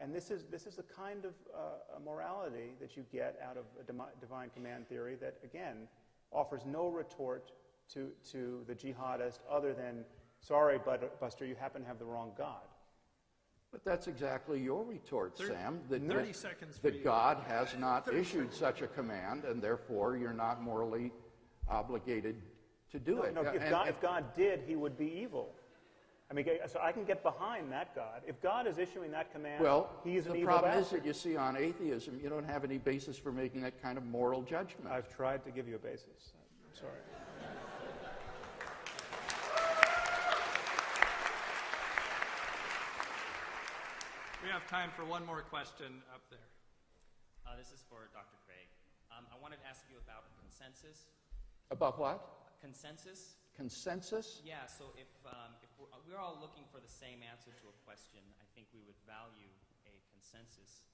And this is the kind of morality that you get out of a divine command theory that, again, offers no retort to the jihadist other than, sorry, Buster, you happen to have the wrong God. But that's exactly your retort, Sam. 30 seconds for that you. God has not issued such a command, and therefore you're not morally obligated to do it. No, if God did, he would be evil. I mean, so I can get behind that God. If God is issuing that command, he is an evil the problem bastard. is that you see on atheism, you don't have any basis for making that kind of moral judgment. I've tried to give you a basis. I'm sorry. We have time for one more question up there. This is for Dr. Craig. I wanted to ask you about consensus. About what? Consensus. Consensus? Yeah, so if we're all looking for the same answer to a question, I think we would value a consensus.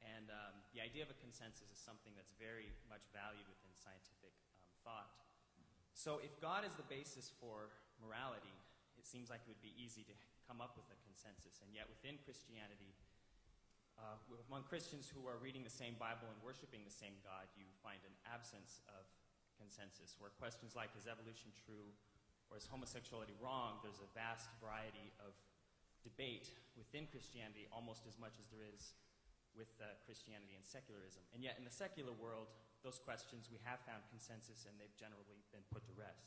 And the idea of a consensus is something that's very much valued within scientific thought. So if God is the basis for morality, it seems like it would be easy to come up with a consensus. And yet within Christianity, among Christians who are reading the same Bible and worshiping the same God, you find an absence of consensus, where questions like, is evolution true, or is homosexuality wrong, there's a vast variety of debate within Christianity, almost as much as there is with Christianity and secularism. And yet in the secular world, those questions, we have found consensus, and they've generally been put to rest.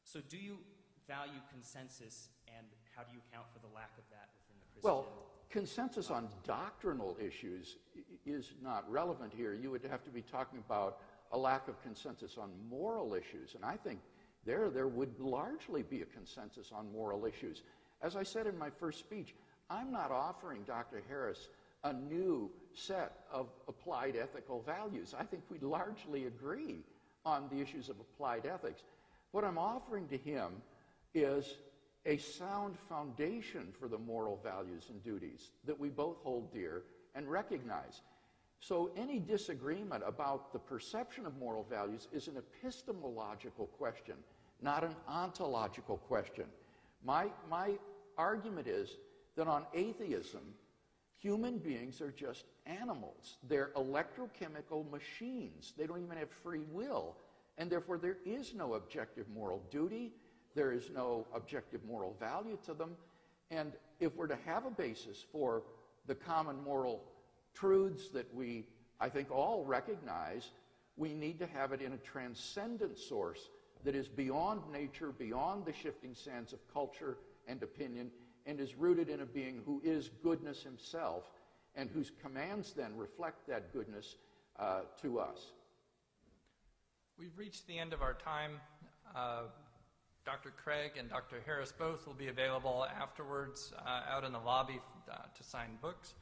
So do you value consensus, and how do you account for the lack of that within the Christian? Well, consensus on doctrinal issues is not relevant here. You would have to be talking about a lack of consensus on moral issues, and I think there would largely be a consensus on moral issues. As I said in my first speech, I'm not offering Dr. Harris a new set of applied ethical values. I think we largely agree on the issues of applied ethics. What I'm offering to him is a sound foundation for the moral values and duties that we both hold dear and recognize. So any disagreement about the perception of moral values is an epistemological question, not an ontological question. My argument is that on atheism, human beings are just animals. They're electrochemical machines. They don't even have free will, and therefore there is no objective moral duty. There is no objective moral value to them. And if we're to have a basis for the common moral truths that we, I think, all recognize, we need to have it in a transcendent source that is beyond nature, beyond the shifting sands of culture and opinion, and is rooted in a being who is goodness himself, and whose commands then reflect that goodness to us. We've reached the end of our time. Dr. Craig and Dr. Harris both will be available afterwards out in the lobby to sign books.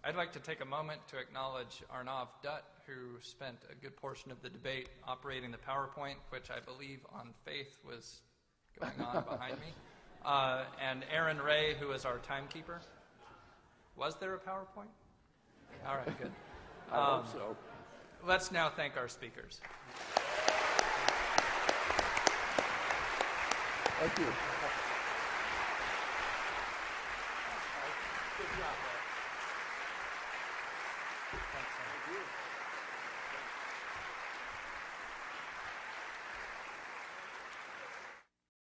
I'd like to take a moment to acknowledge Arnav Dutt, who spent a good portion of the debate operating the PowerPoint, which I believe on faith was going on behind me, and Aaron Ray, who is our timekeeper. Was there a PowerPoint? All right, good. I hope so. Let's now thank our speakers. Thank you. Good job.